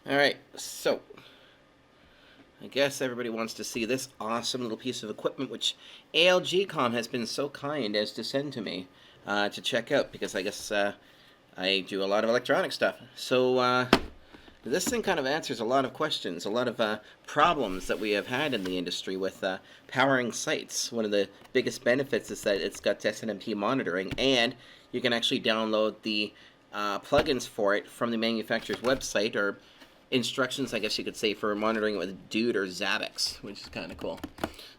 Alright, so I guess everybody wants to see this awesome little piece of equipment which ALGCom has been so kind as to send to me to check out, because I guess I do a lot of electronic stuff. So this thing kind of answers a lot of questions, a lot of problems that we have had in the industry with powering sites. One of the biggest benefits is that it's got Snmp monitoring, and you can actually download the plugins for it from the manufacturer's website, or instructions, I guess you could say, for monitoring with Dude or Zabbix, which is kind of cool.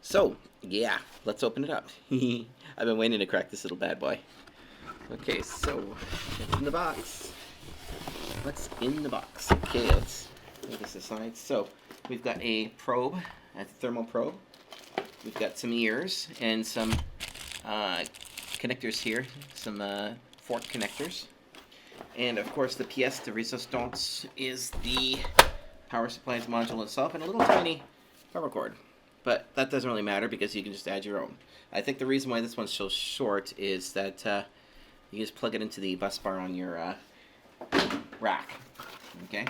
So, yeah, let's open it up. I've been waiting to crack this little bad boy. Okay, so, what's in the box? What's in the box? Okay, let's move this aside. So, we've got a probe, a thermal probe. We've got some ears and some connectors here, some fork connectors. And of course the pièce de résistance is the power supplies module itself, and a little tiny power cord. But that doesn't really matter because you can just add your own. I think the reason why this one's so short is that you just plug it into the bus bar on your rack. Okay?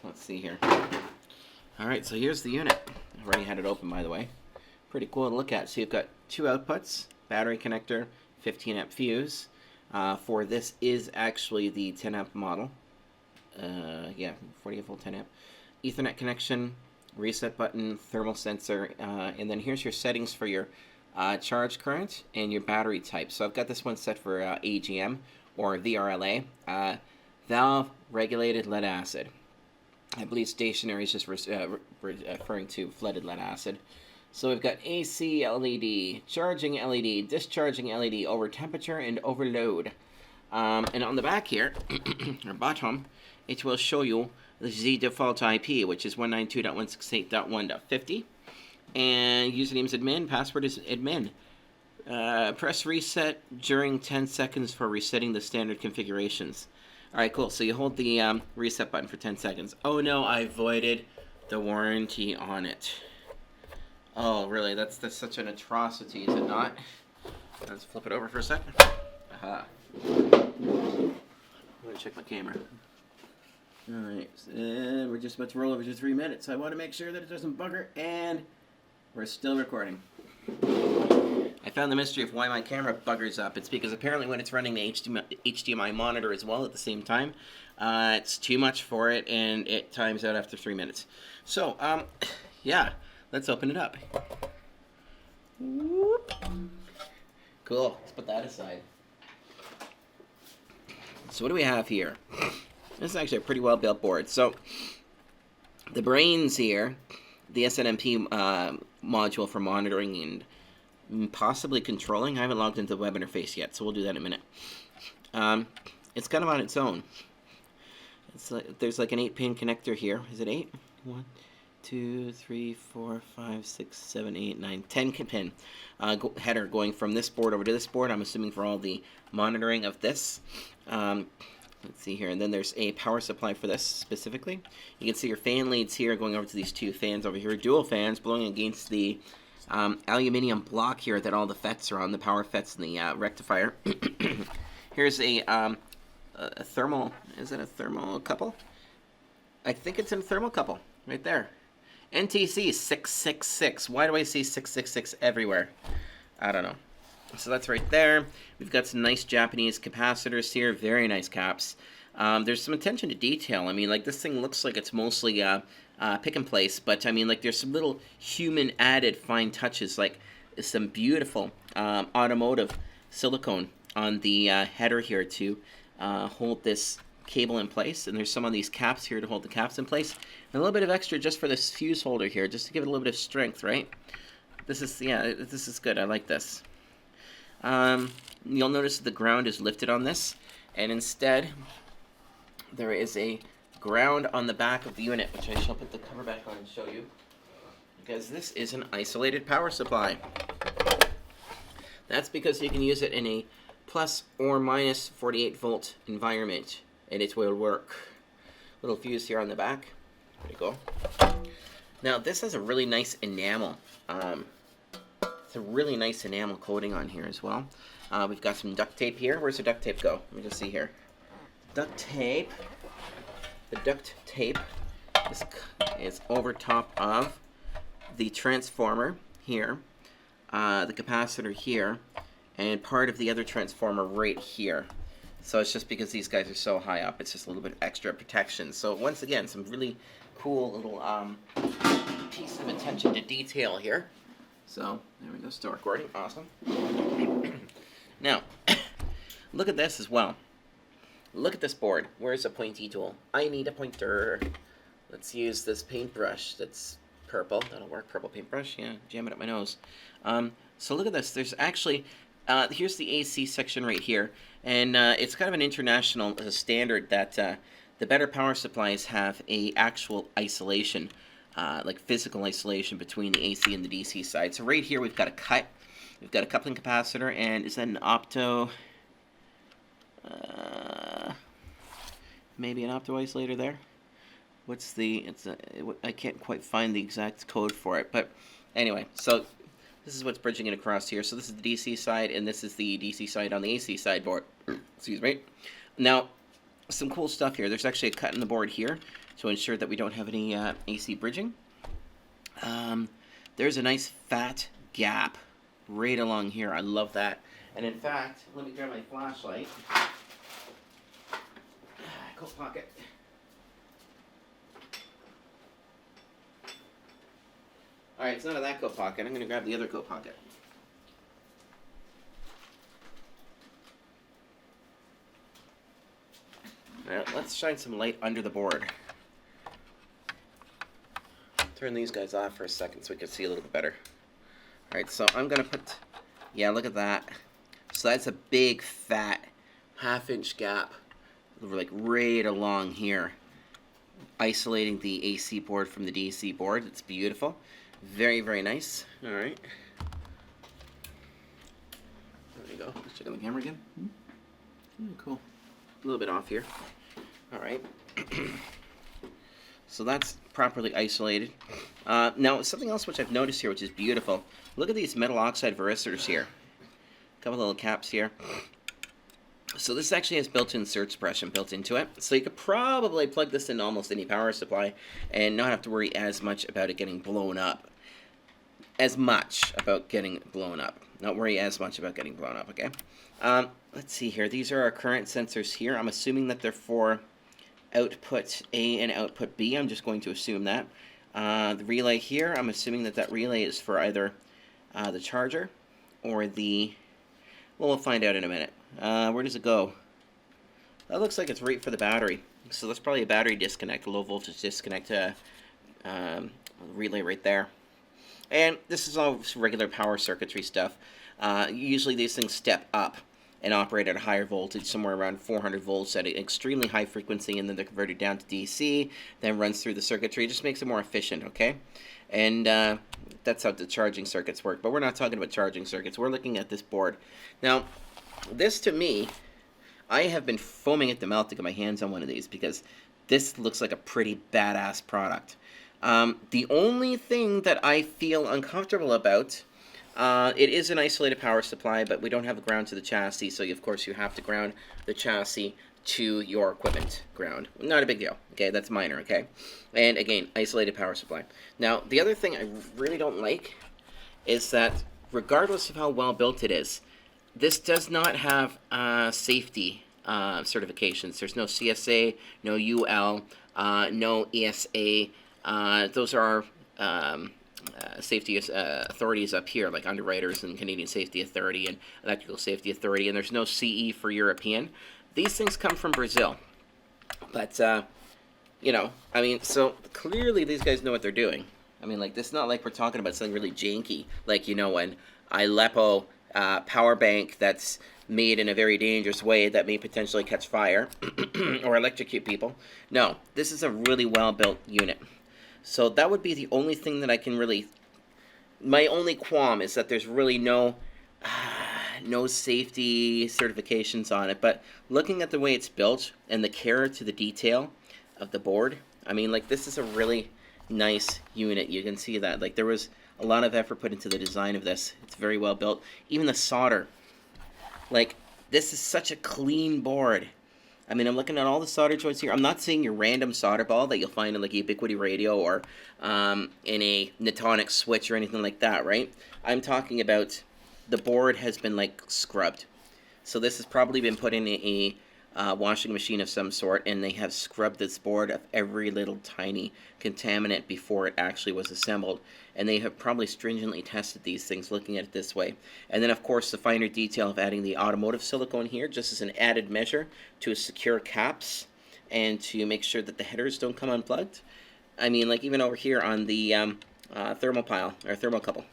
Let's see here. Alright, so here's the unit. I've already had it open, by the way. Pretty cool to look at. So you've got two outputs, battery connector, 15 amp fuse. For this is actually the 10 amp model. Yeah, 48 volt 10 amp. Ethernet connection, reset button, thermal sensor, and then here's your settings for your charge current and your battery type. So I've got this one set for AGM or VRLA, valve regulated lead acid. I believe stationary is just referring to flooded lead acid. So we've got AC LED, charging LED, discharging LED, over temperature and overload. And on the back here, or bottom, it will show you the default IP, which is 192.168.1.50. And username is admin, password is admin. Press reset during 10 seconds for resetting the standard configurations. Alright, cool. So you hold the reset button for 10 seconds. Oh no, I voided the warranty on it. Oh, really? That's such an atrocity, is it not? Let's flip it over for a second. Aha. I'm going to check my camera. Alright, we're just about to roll over to 3 minutes. I want to make sure that it doesn't bugger, and we're still recording. I found the mystery of why my camera buggers up. It's because apparently when it's running the HDMI monitor as well at the same time, it's too much for it, and it times out after 3 minutes. So, yeah. Let's open it up. Whoop. Cool. Let's put that aside. So what do we have here? This is actually a pretty well built board. So the brains here, the Snmp module for monitoring and possibly controlling. I haven't logged into the web interface yet, so we'll do that in a minute. It's kind of on its own. It's like, there's like an 8-pin connector here. Is it 8? 1, 2, 3, 4, 5, 6, 7, 8, 9, 10 pin header going from this board over to this board. I'm assuming for all the monitoring of this. Let's see here, and then there's a power supply for this specifically. You can see your fan leads here going over to these two fans over here, dual fans blowing against the aluminum block here that all the FETs are on, the power FETs and the rectifier. Here's a thermal, is it a thermocouple? I think it's a thermocouple right there. NTC 666. Why do I see 666 everywhere? I don't know. So that's right there. We've got some nice Japanese capacitors here. Very nice caps. There's some attention to detail. I mean, like, this thing looks like it's mostly pick and place, but I mean, like, there's some little human added fine touches, like some beautiful automotive silicone on the header here to hold this cable in place, and there's some on these caps here to hold the caps in place, and a little bit of extra just for this fuse holder here, just to give it a little bit of strength, right? This is, yeah, this is good. I like this. You'll notice that the ground is lifted on this, and instead there is a ground on the back of the unit, which I shall put the cover back on and show you, because this is an isolated power supply. That's because you can use it in a plus or minus 48 volt environment, and it will work. Little fuse here on the back. There you go. Now this has a really nice enamel. It's a really nice enamel coating on here as well. We've got some duct tape here. Where's the duct tape go? Let me just see here. Duct tape the duct tape is over top of the transformer here, the capacitor here, and part of the other transformer right here. So it's just because these guys are so high up, it's just a little bit extra protection. So once again, some really cool little piece of attention to detail here. So there we go, still recording, awesome. Now, look at this as well. Look at this board. Where's a pointy tool? I need a pointer. Let's use this paintbrush that's purple. That'll work, purple paintbrush. Yeah, jam it up my nose. So look at this. There's actually, here's the AC section right here. And it's kind of an international standard that the better power supplies have a actual isolation, like physical isolation between the AC and the DC side. So right here we've got a cut. We've got a coupling capacitor, and is that an opto? Maybe an opto isolator there. What's the? I can't quite find the exact code for it, but anyway. So this is what's bridging it across here. So this is the DC side, and this is the DC side on the AC side board. Excuse me. Now, some cool stuff here. There's actually a cut in the board here to ensure that we don't have any AC bridging. There's a nice fat gap right along here. I love that. And in fact, let me grab my flashlight. Coat pocket. Alright, it's not in that coat pocket. I'm going to grab the other coat pocket. Now, let's shine some light under the board. Turn these guys off for a second so we can see a little bit better. Alright, so I'm going to put... Yeah, look at that. So that's a big, fat, half-inch gap, like right along here, isolating the AC board from the DC board. It's beautiful. Very, very nice. All right. There we go. Let's check on the camera again. Cool. A little bit off here. All right. So that's properly isolated. Now, something else which I've noticed here, which is beautiful. Look at these metal oxide varistors here. A couple little caps here. So this actually has built-in surge suppression built into it. So you could probably plug this into almost any power supply and not have to worry as much about it getting blown up. Not worry as much about getting blown up, okay? Let's see here. These are our current sensors here. I'm assuming that they're for output A and output B. I'm just going to assume that. The relay here, I'm assuming that that relay is for either the charger or the... Well, we'll find out in a minute. Where does it go? That looks like it's right for the battery. So that's probably a battery disconnect, a low voltage disconnect relay right there. And this is all regular power circuitry stuff. Usually these things step up and operate at a higher voltage, somewhere around 400 volts at an extremely high frequency, and then they're converted down to DC, then runs through the circuitry. It just makes it more efficient, okay? And that's how the charging circuits work. But we're not talking about charging circuits. We're looking at this board. Now, this to me, I have been foaming at the mouth to get my hands on one of these because this looks like a pretty badass product. The only thing that I feel uncomfortable about, it is an isolated power supply, but we don't have a ground to the chassis, so of course you have to ground the chassis to your equipment ground. Not a big deal, okay? That's minor, okay? And again, isolated power supply. Now, the other thing I really don't like is that regardless of how well built it is, this does not have safety certifications. There's no CSA, no UL, no ESA. Those are safety authorities up here, like Underwriters and Canadian Safety Authority and Electrical Safety Authority, and there's no CE for European. These things come from Brazil. But, you know, I mean, so clearly these guys know what they're doing. I mean, like, this is not like we're talking about something really janky, like, you know, an iLepo power bank that's made in a very dangerous way that may potentially catch fire or electrocute people. No, this is a really well-built unit. So that would be the only thing that I can really... My only qualm is that there's really no safety certifications on it. But looking at the way it's built and the care to the detail of the board, I mean, like, this is a really nice unit. You can see that. Like, there was a lot of effort put into the design of this. It's very well built. Even the solder. Like, this is such a clean board. I mean, I'm looking at all the solder joints here. I'm not seeing your random solder ball that you'll find in like a Ubiquiti radio or in a Natonic switch or anything like that, right? I'm talking about the board has been like scrubbed. So this has probably been put in a washing machine of some sort, and they have scrubbed this board of every little tiny contaminant before it actually was assembled. And they have probably stringently tested these things, looking at it this way. And then, of course, the finer detail of adding the automotive silicone here, just as an added measure to secure caps and to make sure that the headers don't come unplugged. I mean, like even over here on the thermopile, or thermocouple.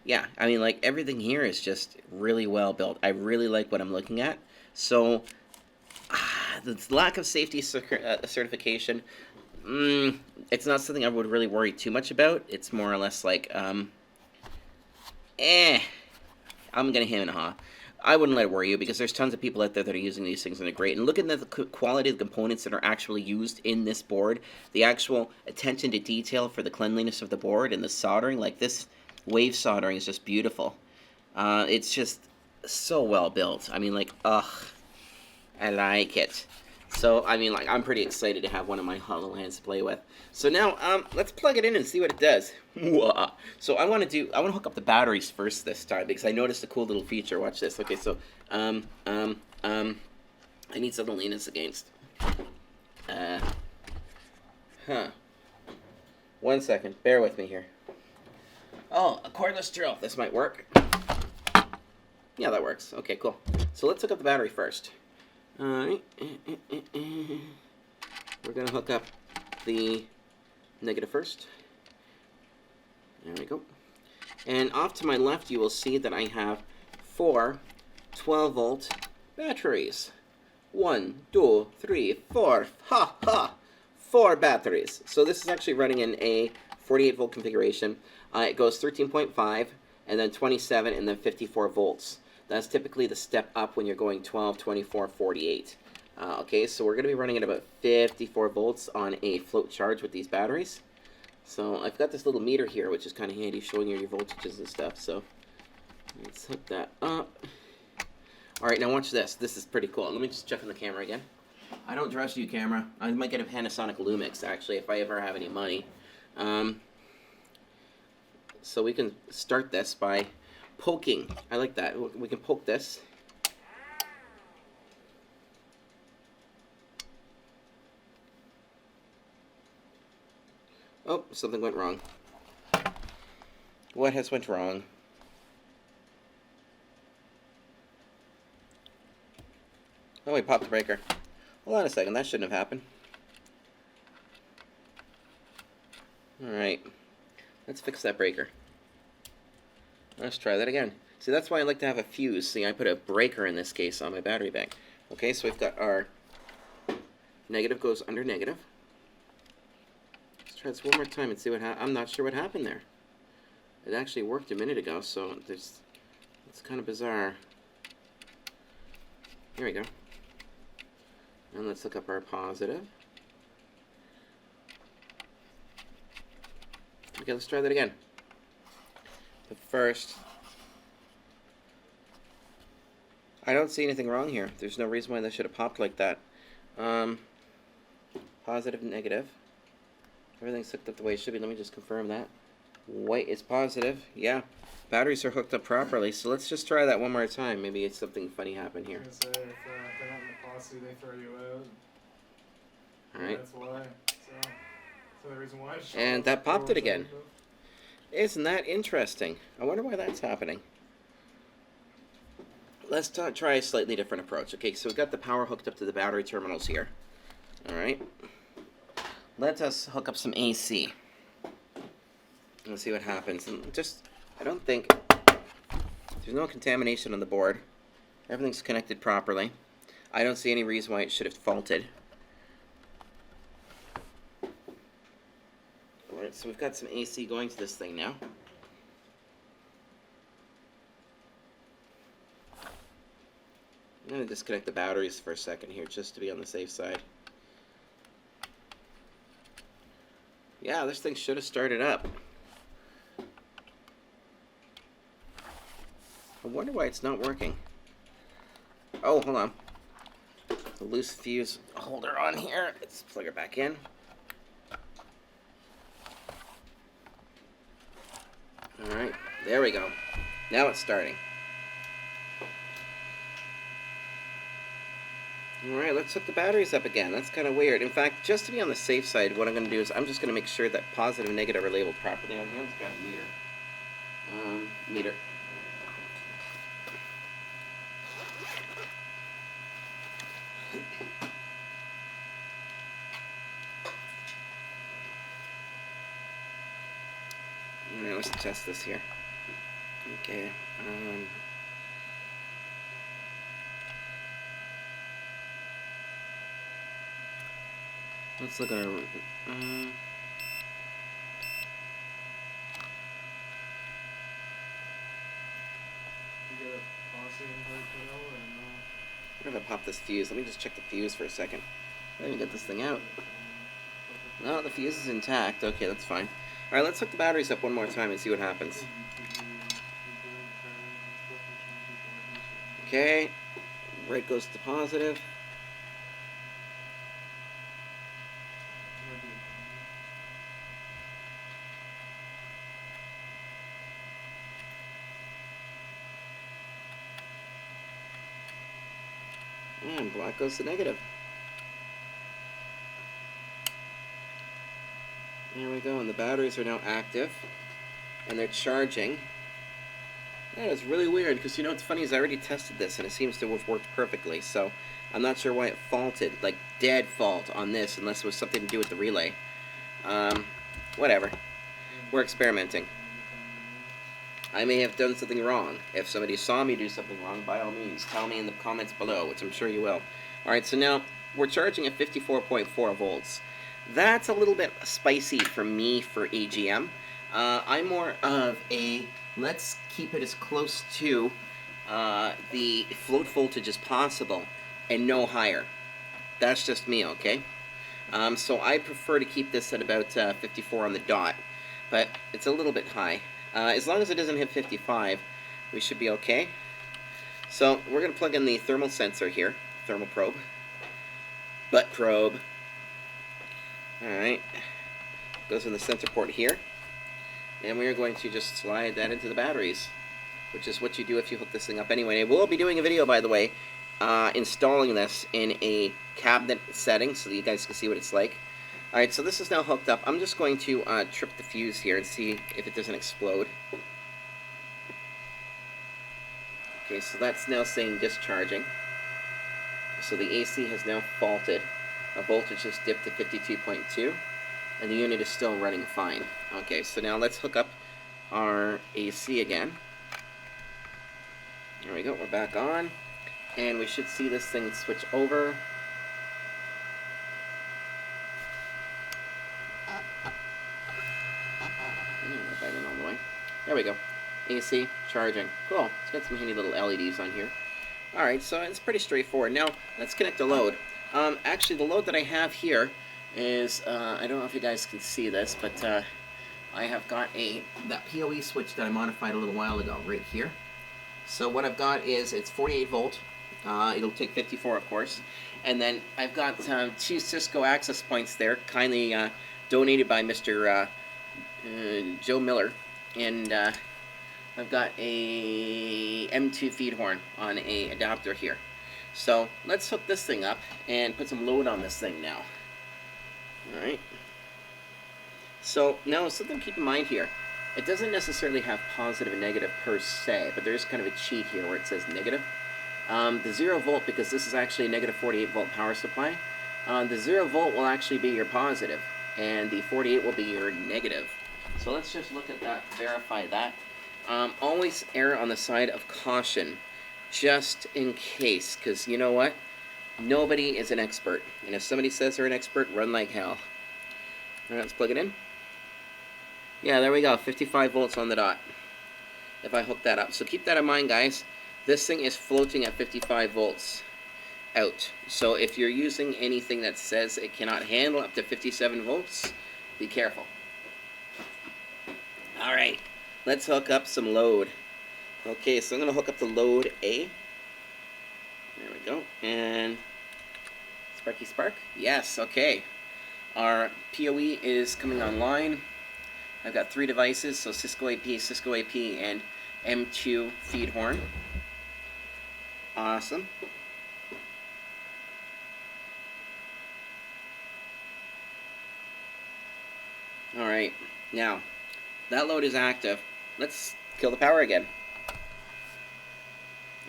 Yeah, I mean, like everything here is just really well built. I really like what I'm looking at. So, the lack of safety certification, it's not something I would really worry too much about. It's more or less like, I'm gonna hem and haw. I wouldn't let it worry you, because there's tons of people out there that are using these things and they're great. And looking at the quality of the components that are actually used in this board, the actual attention to detail for the cleanliness of the board and the soldering, like this wave soldering is just beautiful. It's just so well built. I mean, like, ugh, I like it. So, I mean, like, I'm pretty excited to have one of my HoloLens to play with. So now, let's plug it in and see what it does. So I want to hook up the batteries first this time, because I noticed a cool little feature. Watch this. Okay, so, I need something to lean this against. 1 second. Bear with me here. Oh, a cordless drill. This might work. Yeah, that works. Okay, cool. So let's hook up the battery first. Alright. We're going to hook up the negative first. There we go. And off to my left, you will see that I have 4 12-volt batteries. 1, 2, 3, 4. Ha ha! 4 batteries. So this is actually running in a 48-volt configuration. It goes 13.5, and then 27, and then 54 volts. That's typically the step up when you're going 12, 24, 48. Okay, so we're going to be running at about 54 volts on a float charge with these batteries. So I've got this little meter here, which is kind of handy, showing you your voltages and stuff. So let's hook that up. All right, now watch this. This is pretty cool. Let me just check on the camera again. I don't trust you, camera. I might get a Panasonic Lumix, actually, if I ever have any money. So we can start this by poking. I like that. We can poke this. Oh, something went wrong. What has went wrong? Oh, we popped the breaker. Hold on a second. That shouldn't have happened. Alright. Let's fix that breaker. Let's try that again. See, that's why I like to have a fuse. See, I put a breaker in this case on my battery bank. Okay, so we've got our negative goes under negative. Let's try this one more time and see what happens. I'm not sure what happened there. It actually worked a minute ago, so it's kind of bizarre. Here we go. And let's look up our positive. Okay, let's try that again. But first, I don't see anything wrong here. There's no reason why that should have popped like that. Positive, negative. Everything's hooked up the way it should be. Let me just confirm that. White is positive. Yeah, batteries are hooked up properly. So let's just try that one more time. Maybe it's something funny happened here. I was gonna say, if they're not in the posse, they throw you out. Alright. That's why. So the reason why. And that popped it again. Isn't that interesting? I wonder why that's happening. Let's try a slightly different approach. Okay, so we've got the power hooked up to the battery terminals here. Alright. Let us hook up some AC. Let's see what happens. And just, I don't think, there's no contamination on the board. Everything's connected properly. I don't see any reason why it should have faulted. Alright, so we've got some AC going to this thing now. I'm going to disconnect the batteries for a second here, just to be on the safe side. Yeah, this thing should have started up. I wonder why it's not working. Oh, hold on. the loose fuse holder on here. Let's plug it back in. Alright, there we go. Now it's starting. Alright, let's hook the batteries up again. That's kind of weird. In fact, just to be on the safe side, what I'm going to do is I'm just going to make sure that positive and negative are labeled properly on here. Let's grab a meter. Meter. Alright, let's test this here. Okay. Let's look at our... You got a posse invert tail and we're going to pop this fuse. Let me just check the fuse for a second. Let me get this thing out. No, the fuse is intact. Okay, that's fine. Alright, let's hook the batteries up one more time and see what happens. Okay. Right goes to positive. And black goes to negative. There we go, and the batteries are now active, and they're charging. That is really weird, because you know what's funny is I already tested this, and it seems to have worked perfectly, so I'm not sure why it faulted, like dead fault on this, unless it was something to do with the relay. Whatever. We're experimenting. I may have done something wrong. If somebody saw me do something wrong, by all means, tell me in the comments below, which I'm sure you will. Alright, so now we're charging at 54.4 volts. That's a little bit spicy for me for AGM. I'm more of a, let's keep it as close to the float voltage as possible and no higher. That's just me, okay? So I prefer to keep this at about 54 on the dot, but it's a little bit high. As long as it doesn't hit 55, we should be okay. So we're going to plug in the thermal sensor here, thermal probe, butt probe. Alright, goes in the center port here, and we are going to just slide that into the batteries, which is what you do if you hook this thing up anyway. We'll be doing a video, by the way, installing this in a cabinet setting so that you guys can see what it's like. Alright, so this is now hooked up. I'm just going to trip the fuse here and see if it doesn't explode. Okay, so that's now saying discharging. So the AC has now faulted. Our voltage has dipped to 52.2, and the unit is still running fine. Okay, so now let's hook up our AC again. There we go, we're back on, and we should see this thing switch over. That in all the way. There we go. AC charging. Cool. It's got some handy little LEDs on here. Alright, so it's pretty straightforward. Now, let's connect the load. Actually, the load that I have here is, I don't know if you guys can see this, but I have got that PoE switch that I modified a little while ago right here. So what I've got is, it's 48 volt. It'll take 54, of course. And then I've got 2 Cisco access points there, kindly donated by Mr. Joe Miller. And I've got a M2 feed horn on a adapter here. So let's hook this thing up and put some load on this thing now. Alright. So now something to keep in mind here. It doesn't necessarily have positive and negative per se, but there is kind of a cheat here where it says negative. The 0 volt, because this is actually a negative 48 volt power supply, the 0 volt will actually be your positive, and the 48 will be your negative. So let's just look at that, verify that. Always err on the side of caution, just in case, because you know what? Nobody is an expert, and if somebody says they're an expert, run like hell. Alright, let's plug it in. Yeah, there we go, 55 volts on the dot, if I hook that up. So keep that in mind, guys. This thing is floating at 55 volts out. So if you're using anything that says it cannot handle up to 57 volts, be careful. Alright, let's hook up some load. Okay, so I'm going to hook up the load A. There we go. And Sparky Spark? Yes, okay. Our PoE is coming online. I've got 3 devices, so Cisco AP, and M2 feed horn. Awesome. Alright, now, that load is active. Let's kill the power again.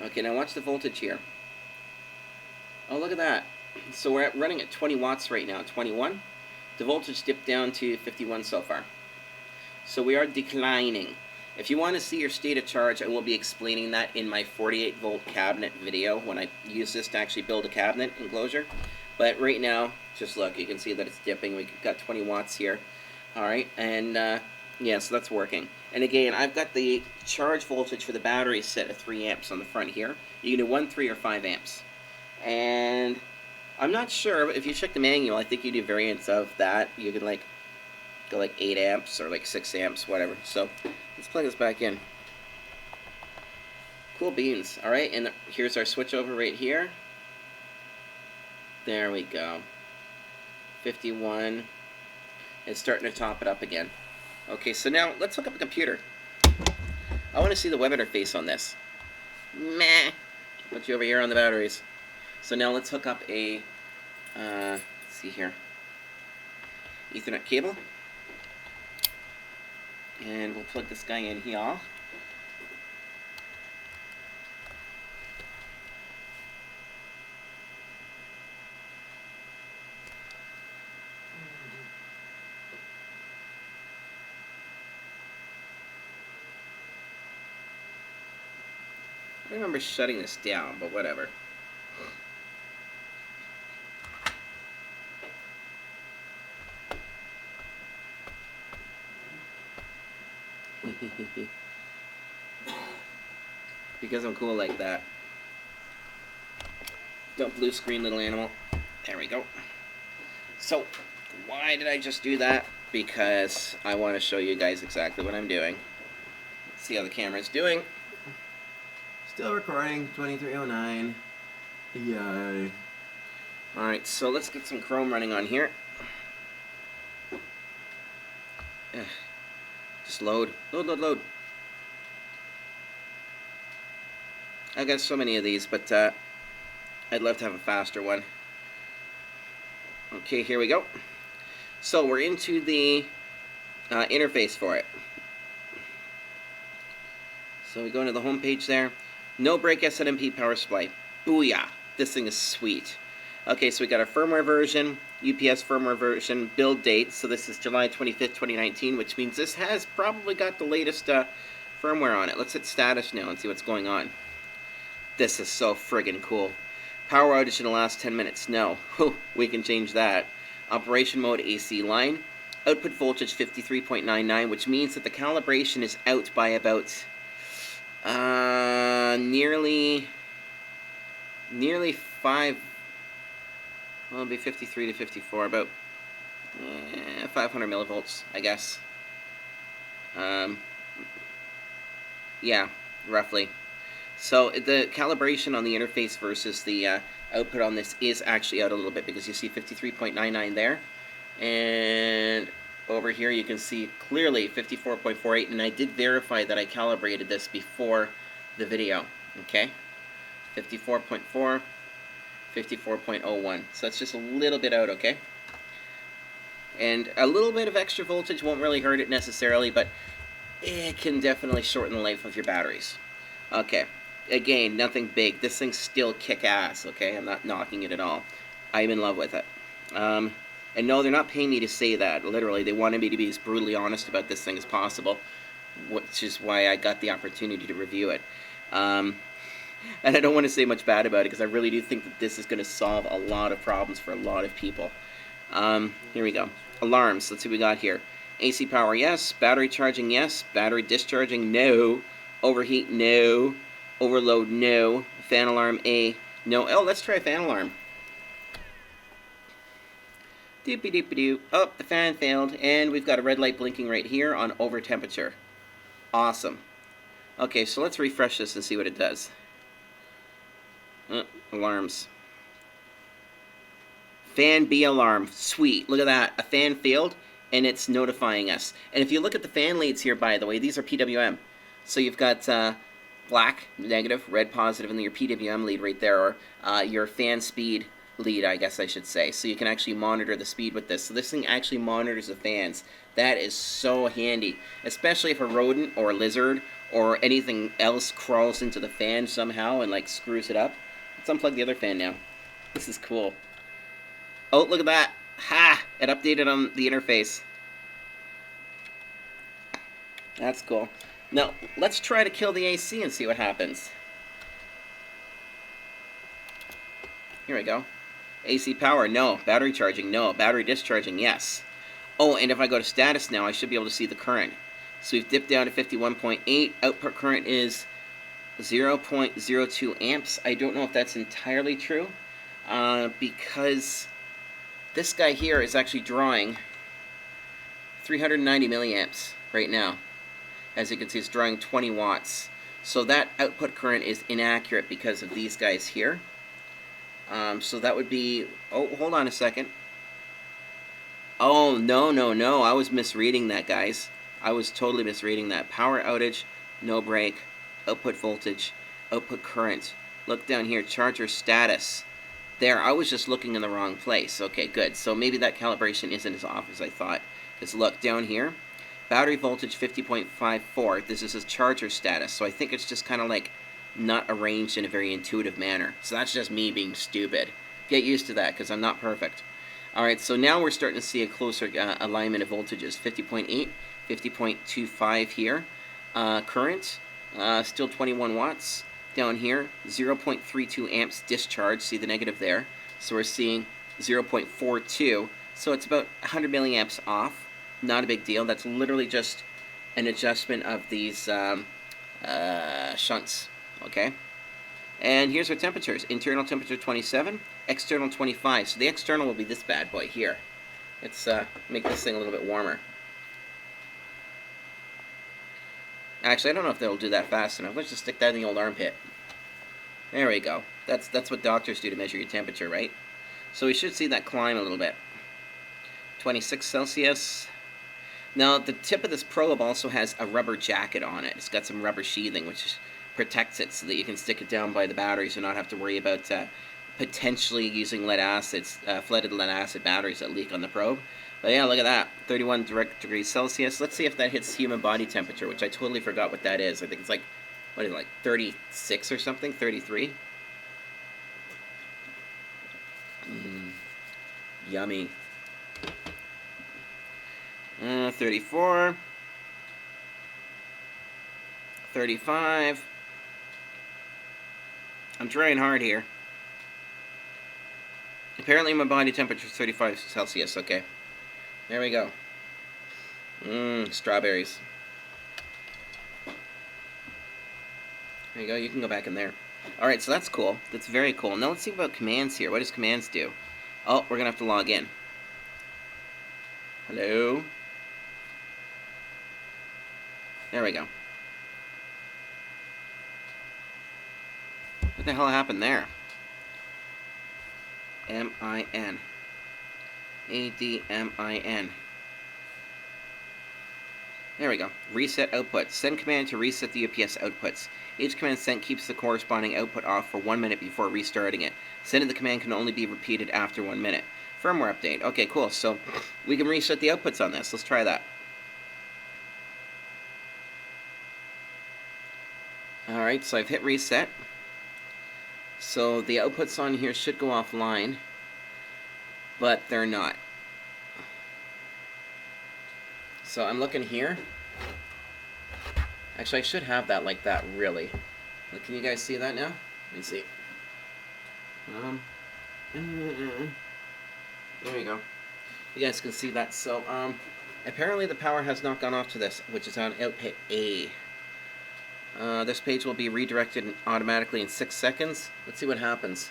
Okay, now watch the voltage here. Oh, look at that. So we're running at 20 watts right now, 21. The voltage dipped down to 51 so far. So we are declining. If you want to see your state of charge, I will be explaining that in my 48 volt cabinet video when I use this to actually build a cabinet enclosure. But right now, just look, you can see that it's dipping. We've got 20 watts here. Alright, and yeah, so that's working. And again, I've got the charge voltage for the battery set at 3 amps on the front here. You can do 1, 3, or 5 amps. And I'm not sure, but if you check the manual, I think you do variants of that. You could like go like 8 amps or like 6 amps, whatever. So let's plug this back in. Cool beans. Alright, and here's our switch over right here. There we go. 51. It's starting to top it up again. Okay, so now let's hook up a computer. I want to see the web interface on this. Meh. Put you over here on the batteries. So now let's hook up a, let's see here, Ethernet cable. And we'll plug this guy in here. I remember shutting this down, but whatever. Because I'm cool like that. Don't blue screen, little animal. There we go. So, why did I just do that? Because I want to show you guys exactly what I'm doing. Let's see how the camera's doing. Still recording, 2309. Yay. Alright, so let's get some Chrome running on here. Just load. Load. I've got so many of these, but I'd love to have a faster one. Okay, here we go. So we're into the interface for it. So we go into the home page there. No break Snmp power supply. Booyah! This thing is sweet. Okay, so we got our firmware version, UPS firmware version, build date. So this is July 25th, 2019, which means this has probably got the latest firmware on it. Let's hit status now and see what's going on. This is so friggin' cool. Power outage in the last 10 minutes. No. We can change that. Operation mode AC line. Output voltage 53.99, which means that the calibration is out by about nearly 5, well, it'll be 53 to 54, about 500 millivolts, I guess. Yeah, roughly. So the calibration on the interface versus the output on this is actually out a little bit, because you see 53.99 there, and over here you can see clearly 54.48, and I did verify that I calibrated this before the video. Okay, 54.4, 54.01, so that's just a little bit out. Okay, and a little bit of extra voltage won't really hurt it necessarily, but it can definitely shorten the life of your batteries. Okay, again, nothing big. This thing's still kick-ass, okay? I'm not knocking it at all. I'm in love with it. And no, they're not paying me to say that. Literally, they wanted me to be as brutally honest about this thing as possible, which is why I got the opportunity to review it. And I don't want to say much bad about it, because I really do think that this is going to solve a lot of problems for a lot of people. Here we go. Alarms. Let's see what we got here. AC power, yes. Battery charging, yes. Battery discharging, no. Overheat, no. Overload, no. Fan alarm, A, no. Oh, let's try fan alarm. Doopy-doopy-doo. Oh, the fan failed, and we've got a red light blinking right here on over temperature. Awesome. Okay, so let's refresh this and see what it does. Alarms. Fan B alarm. Sweet. Look at that. A fan failed, and it's notifying us. And if you look at the fan leads here, by the way, these are PWM. So you've got black, negative, red, positive, and then your PWM lead right there, or your fan speed lead, I guess I should say. So you can actually monitor the speed with this. So this thing actually monitors the fans. That is so handy, especially if a rodent or a lizard or anything else crawls into the fan somehow and like screws it up. Let's unplug the other fan now. This is cool. Oh, look at that. Ha! It updated on the interface. That's cool. Now, let's try to kill the AC and see what happens. Here we go. AC power, no. Battery charging, no. Battery discharging, yes. Oh, and if I go to status now, I should be able to see the current. So we've dipped down to 51.8. Output current is 0.02 amps. I don't know if that's entirely true, because this guy here is actually drawing 390 milliamps right now. As you can see, it's drawing 20 watts. So that output current is inaccurate because of these guys here. So that would be... Oh, hold on a second. Oh, no. I was misreading that, guys. I was totally misreading that. Power outage, no break, output voltage, output current. Look down here, charger status. There, I was just looking in the wrong place. Okay, good. So maybe that calibration isn't as off as I thought. Because look, down here, battery voltage 50.54. This is a charger status. So I think it's just kind of like not arranged in a very intuitive manner. So that's just me being stupid. Get used to that, because I'm not perfect. Alright, so now we're starting to see a closer alignment of voltages. 50.8, 50.25 here. Current, still 21 watts. Down here, 0.32 amps discharge. See the negative there. So we're seeing 0.42. So it's about 100 milliamps off. Not a big deal. That's literally just an adjustment of these shunts. Okay? And here's our temperatures. Internal temperature 27, external 25. So the external will be this bad boy here. Let's make this thing a little bit warmer. Actually, I don't know if they'll do that fast enough. Let's just stick that in the old armpit. There we go. That's what doctors do to measure your temperature, right? So we should see that climb a little bit. 26 Celsius. Now, the tip of this probe also has a rubber jacket on it. It's got some rubber sheathing, which protects it so that you can stick it down by the batteries and not have to worry about potentially using lead acids, flooded lead acid batteries that leak on the probe. But yeah, look at that, 31 degrees Celsius. Let's see if that hits human body temperature, which I totally forgot what that is. I think it's like, what is it, like 36 or something, 33? Yummy. 34. 35. I'm trying hard here. Apparently my body temperature is 35 Celsius, okay. There we go. Strawberries. There you go, you can go back in there. Alright, so that's cool. That's very cool. Now let's see about commands here. What does commands do? Oh, we're going to have to log in. Hello? There we go. What the hell happened there? M-I-N. A-D-M-I-N. There we go. Reset output. Send command to reset the UPS outputs. Each command sent keeps the corresponding output off for 1 minute before restarting it. Sending the command can only be repeated after 1 minute. Firmware update. Okay, cool. So we can reset the outputs on this. Let's try that. Alright, so I've hit reset. So the outputs on here should go offline, but they're not. So I'm looking here. Actually, I should have that like that, really. Can you guys see that now? Let me see. There you go. You guys can see that. So, apparently the power has not gone off to this, which is on output A. This page will be redirected automatically in 6 seconds. Let's see what happens.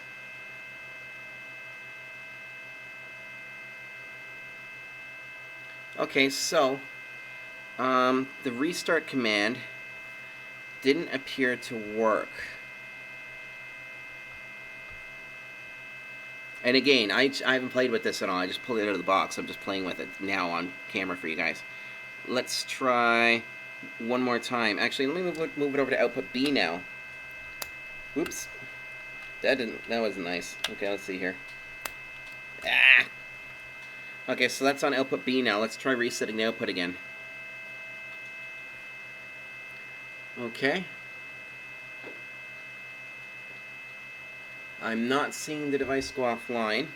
Okay, so the restart command didn't appear to work. And again, I haven't played with this at all. I just pulled it out of the box. I'm just playing with it now on camera for you guys. Let's try one more time. Actually, let me move it over to output B now. Oops. That wasn't nice. Okay, let's see here. Ah! Okay, so that's on output B now. Let's try resetting the output again. Okay. I'm not seeing the device go offline.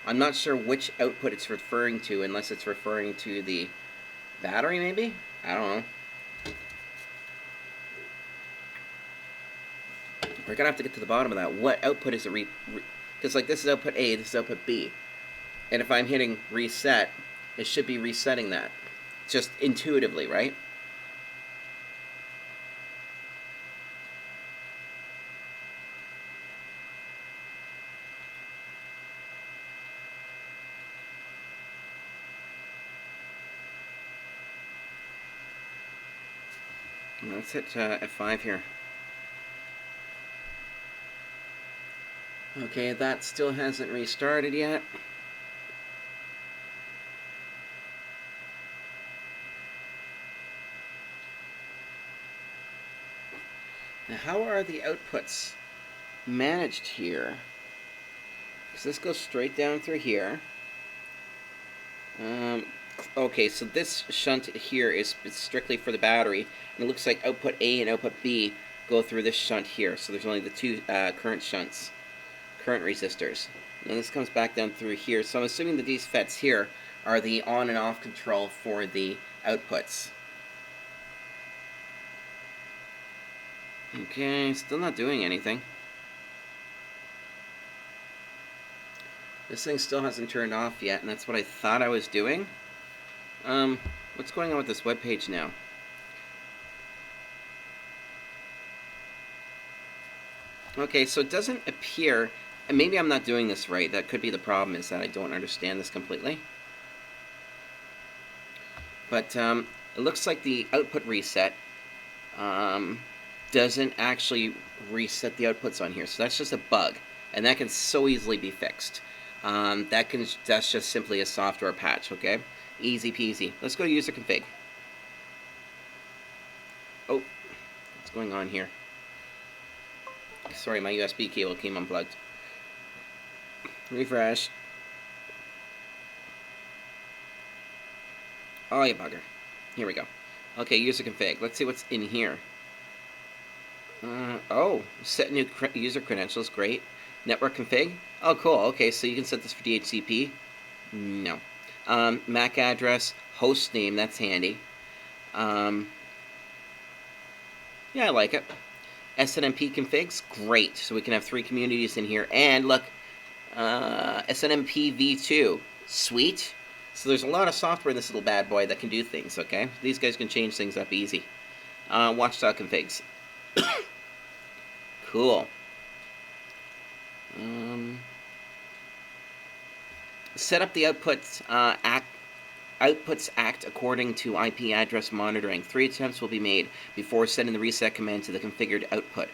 I'm not sure which output it's referring to, unless it's referring to the battery, maybe? I don't know. We're going to have to get to the bottom of that. What output is it? Because like this is output A, this is output B. And if I'm hitting reset, it should be resetting that. Just intuitively, right? Let's hit F5 here. Okay, that still hasn't restarted yet. Now, how are the outputs managed here? Because this goes straight down through here. Okay, so this shunt here is strictly for the battery, and it looks like output A and output B go through this shunt here. So there's only the two current shunts, current resistors. And this comes back down through here. So I'm assuming that these FETs here are the on and off control for the outputs. Okay, still not doing anything. This thing still hasn't turned off yet, and that's what I thought I was doing. What's going on with this web page now? Okay, so it doesn't appear, and maybe I'm not doing this right. That could be the problem, is that I don't understand this completely. But it looks like the output reset doesn't actually reset the outputs on here. So that's just a bug, and that can so easily be fixed. That's just simply a software patch, okay? Easy peasy. Let's go to user config. Oh, what's going on here? Sorry, my USB cable came unplugged. Refresh. Oh, you bugger. Here we go. Okay, user config. Let's see what's in here. Oh, set new user credentials. Great. Network config. Oh, cool. Okay, so you can set this for DHCP. No. MAC address, host name. That's handy. Yeah, I like it. Snmp configs. Great. So we can have 3 communities in here. And look, Snmp v2. Sweet. So there's a lot of software in this little bad boy that can do things, okay? These guys can change things up easy. Watchdog Configs. Cool. Set up the outputs act according to IP address monitoring. 3 attempts will be made before sending the reset command to the configured output.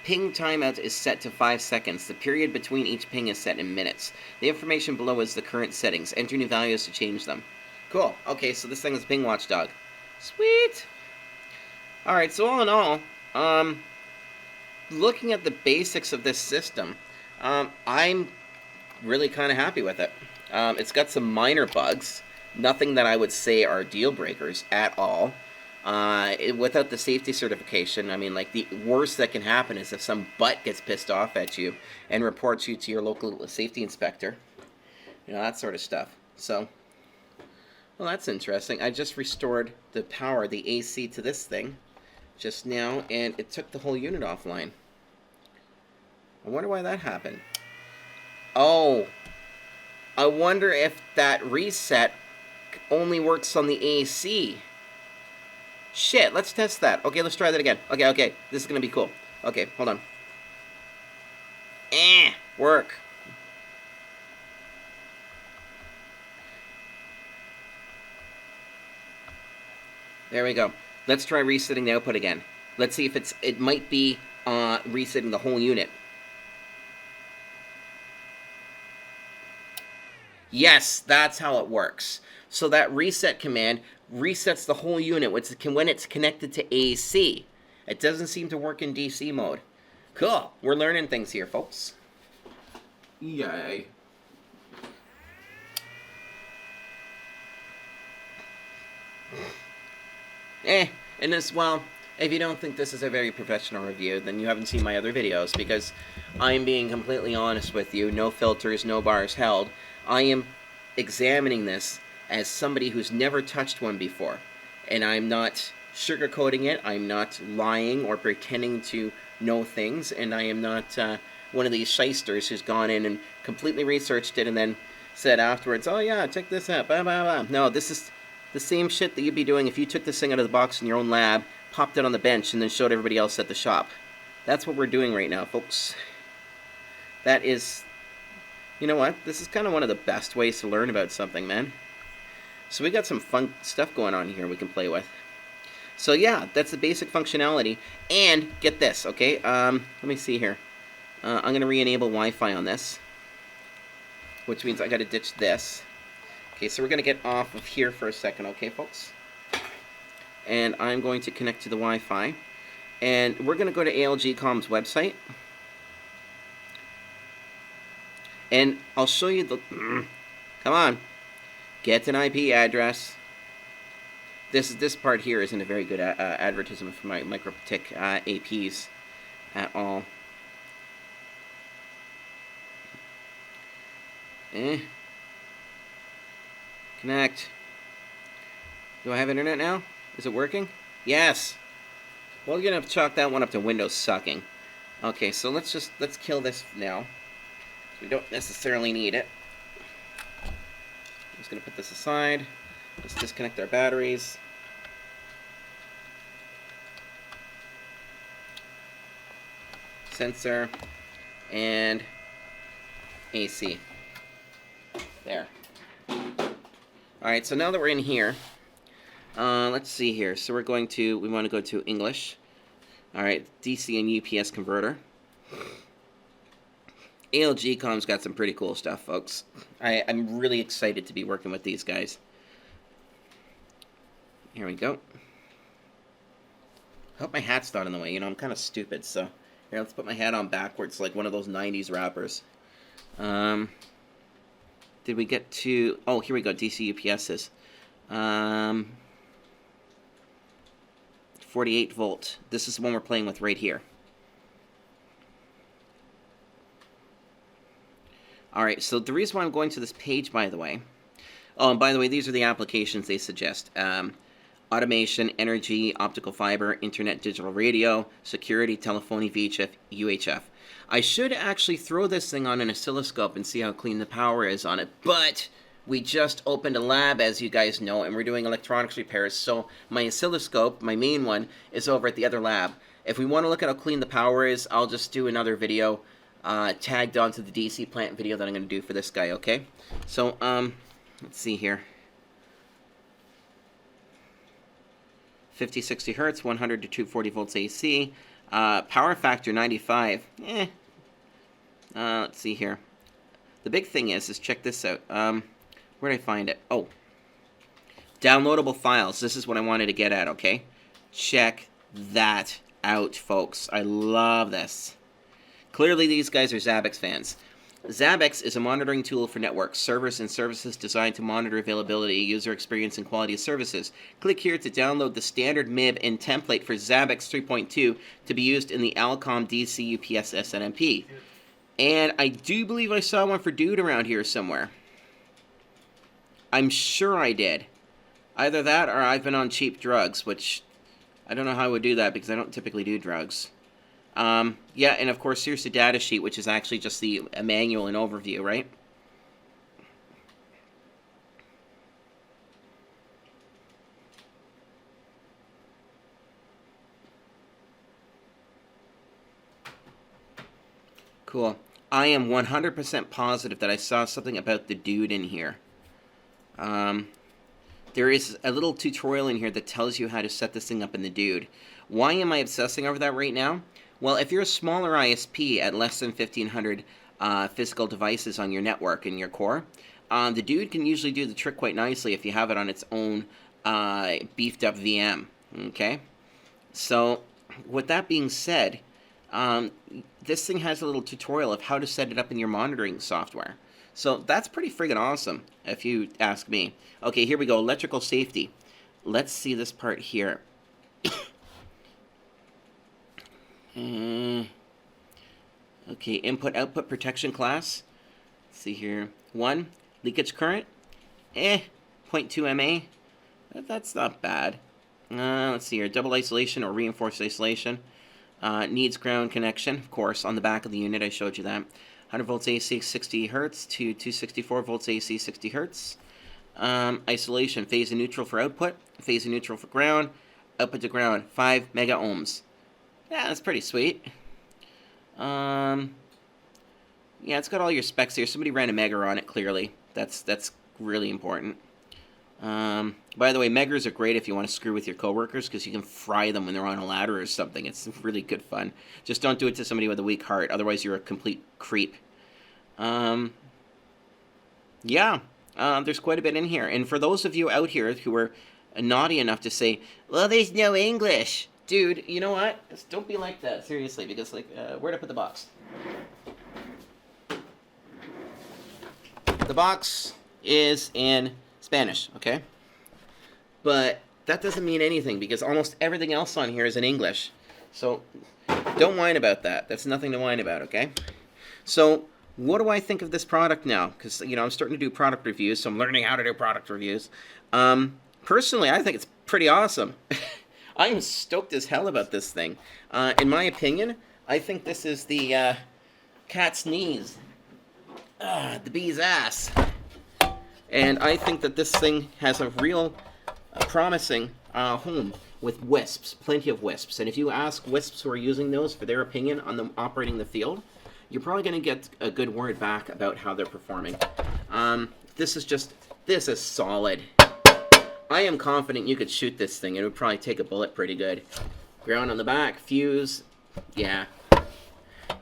Ping timeout is set to 5 seconds. The period between each ping is set in minutes. The information below is the current settings. Enter new values to change them. Cool. Okay, so this thing is Ping Watchdog. Sweet. Alright, so all in all, looking at the basics of this system, I'm really kind of happy with it. It's got some minor bugs. Nothing that I would say are deal breakers at all. Without the safety certification, I mean, like, the worst that can happen is if some butt gets pissed off at you and reports you to your local safety inspector. You know, that sort of stuff. So, well, that's interesting. I just restored the power, the AC to this thing just now, and it took the whole unit offline. I wonder why that happened. Oh, I wonder if that reset only works on the AC. Shit, let's test that. Okay, let's try that again. Okay, this is gonna be cool. Okay, hold on. Work. There we go. Let's try resetting the output again. Let's see if it might be resetting the whole unit. Yes, that's how it works. So that reset command resets the whole unit when it's connected to AC. It doesn't seem to work in DC mode. Cool. We're learning things here, folks. Yay. And this, well, if you don't think this is a very professional review, then you haven't seen my other videos, because I'm being completely honest with you. No filters, no bars held. I am examining this as somebody who's never touched one before. And I'm not sugarcoating it. I'm not lying or pretending to know things. And I am not one of these shysters who's gone in and completely researched it and then said afterwards, oh yeah, check this out, blah, blah, blah. No, this is the same shit that you'd be doing if you took this thing out of the box in your own lab, popped it on the bench, and then showed everybody else at the shop. That's what we're doing right now, folks. That is, you know what? This is kind of one of the best ways to learn about something, man. So we got some fun stuff going on here we can play with. So yeah, that's the basic functionality. And get this, okay? Let me see here. I'm going to re-enable Wi-Fi on this, which means I got to ditch this. Okay, so we're going to get off of here for a second, okay, folks? And I'm going to connect to the Wi-Fi. And we're going to go to ALGCom's website. And I'll show you the... Come on. Get an IP address. This part here isn't a very good advertisement for my MicroTik APs at all. Connect. Do I have internet now? Is it working? Yes. Well, we're gonna chalk that one up to Windows sucking. Okay, so let's kill this now. We don't necessarily need it. I'm just gonna put this aside. Let's disconnect our batteries. Sensor and AC. There. Alright, so now that we're in here, let's see here. So we want to go to English. Alright, DC and UPS converter. ALGCom's got some pretty cool stuff, folks. I'm really excited to be working with these guys. Here we go. I hope my hat's not in the way. You know, I'm kind of stupid, so... Here, let's put my hat on backwards like one of those 90s rappers. Did we get to... Oh, here we go. DC UPSs. 48 volt. This is the one we're playing with right here. Alright, so the reason why I'm going to this page, by the way... Oh, and by the way, these are the applications they suggest. Automation, energy, optical fiber, internet, digital radio, security, telephony, VHF, UHF. I should actually throw this thing on an oscilloscope and see how clean the power is on it, but we just opened a lab, as you guys know, and we're doing electronics repairs, so my oscilloscope, my main one, is over at the other lab. If we want to look at how clean the power is, I'll just do another video tagged onto the DC plant video that I'm going to do for this guy, okay? So, let's see here. 50, 60 hertz, 100 to 240 volts AC. Power factor 95. Let's see here. The big thing is check this out. Where did I find it? Oh. Downloadable files. This is what I wanted to get at, okay? Check that out, folks. I love this. Clearly, these guys are Zabbix fans. Zabbix is a monitoring tool for networks, servers, and services designed to monitor availability, user experience, and quality of services. Click here to download the standard MIB and template for Zabbix 3.2 to be used in the ALGCom DC UPS Snmp. And I do believe I saw one for Dude around here somewhere. I'm sure I did. Either that or I've been on cheap drugs, which I don't know how I would do that because I don't typically do drugs. Yeah, and of course, here's the data sheet, which is actually just a manual and overview, right? Cool. I am 100% positive that I saw something about the Dude in here. There is a little tutorial in here that tells you how to set this thing up in the Dude. Why am I obsessing over that right now? Well, if you're a smaller ISP at less than 1,500 physical devices on your network in your core, the Dude can usually do the trick quite nicely if you have it on its own beefed up VM. Okay, so with that being said, this thing has a little tutorial of how to set it up in your monitoring software. So that's pretty friggin' awesome, if you ask me. Okay, here we go, electrical safety. Let's see this part here. Okay, input-output protection class. Let's see here. 1, leakage current. 0.2 MA. That's not bad. Let's see here. Double isolation or reinforced isolation. Needs ground connection, of course, on the back of the unit. I showed you that. 100 volts AC 60 hertz to 264 volts AC 60 hertz. Isolation, phase and neutral for output, phase and neutral for ground, output to ground, 5 mega ohms. Yeah, that's pretty sweet. Yeah, it's got all your specs here. Somebody ran a megger on it, clearly. That's really important. By the way, meggers are great if you want to screw with your coworkers, because you can fry them when they're on a ladder or something. It's really good fun. Just don't do it to somebody with a weak heart, otherwise you're a complete creep. Yeah, there's quite a bit in here. And for those of you out here who are naughty enough to say, well, there's no English. Dude, you know what? Just don't be like that, seriously, because, like, where'd I put the box? The box is in Spanish, okay? But that doesn't mean anything, because almost everything else on here is in English. So don't whine about that. That's nothing to whine about, okay? So what do I think of this product now? Because, you know, I'm starting to do product reviews, so I'm learning how to do product reviews. Personally, I think it's pretty awesome. I am stoked as hell about this thing. In my opinion, I think this is the cat's knees. The bee's ass. And I think that this thing has a real promising home with wisps, plenty of wisps. And if you ask wisps who are using those for their opinion on them operating the field, you're probably going to get a good word back about how they're performing. This is solid. I am confident you could shoot this thing. It would probably take a bullet pretty good. Ground on the back, fuse, yeah.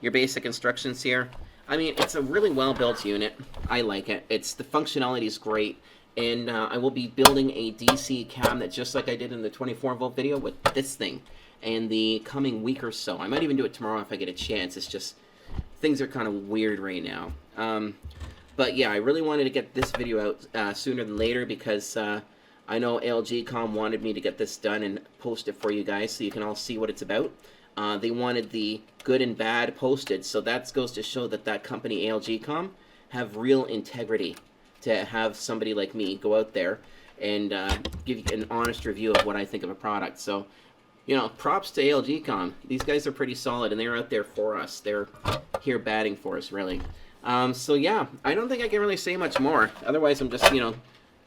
Your basic instructions here. I mean, it's a really well-built unit. I like it. The functionality is great. And I will be building a DC cabinet just like I did in the 24-volt video with this thing in the coming week or so. I might even do it tomorrow if I get a chance. It's just, things are kind of weird right now. But yeah, I really wanted to get this video out sooner than later, because I know ALGCom wanted me to get this done and post it for you guys so you can all see what it's about. They wanted the good and bad posted, so that goes to show that that company, ALGCom, have real integrity to have somebody like me go out there and give you an honest review of what I think of a product. So, you know, props to ALGCom. These guys are pretty solid, and they're out there for us. They're here batting for us, really. So yeah, I don't think I can really say much more. Otherwise, I'm just, you know,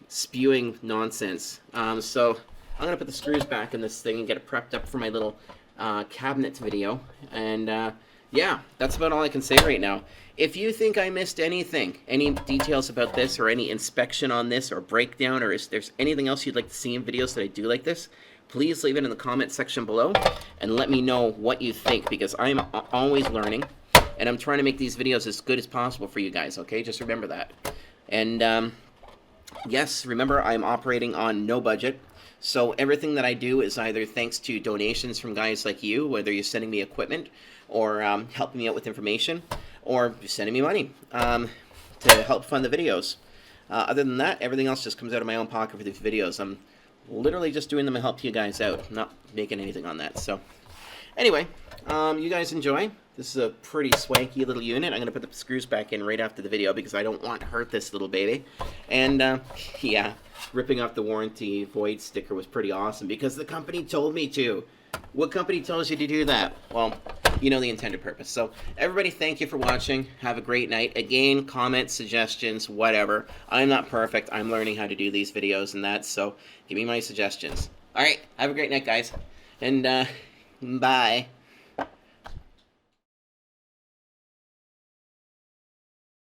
spewing nonsense. So I'm gonna put the screws back in this thing and get it prepped up for my little cabinet video. And yeah, that's about all I can say right now. If you think I missed anything, any details about this, or any inspection on this, or breakdown, or if there's anything else you'd like to see in videos that I do like this, please leave it in the comment section below and let me know what you think, because I'm always learning and I'm trying to make these videos as good as possible for you guys, okay? Just remember that. And yes, remember, I'm operating on no budget, so everything that I do is either thanks to donations from guys like you, whether you're sending me equipment or helping me out with information, or sending me money to help fund the videos. Other than that, everything else just comes out of my own pocket for these videos. I'm literally just doing them to help you guys out. I'm not making anything on that. So anyway, you guys enjoy. This is a pretty swanky little unit. I'm going to put the screws back in right after the video because I don't want to hurt this little baby. And yeah, ripping off the warranty void sticker was pretty awesome because the company told me to. What company tells you to do that? Well, you know the intended purpose. So everybody, thank you for watching. Have a great night. Again, comments, suggestions, whatever. I'm not perfect. I'm learning how to do these videos and that, so give me my suggestions. All right, have a great night, guys. And bye.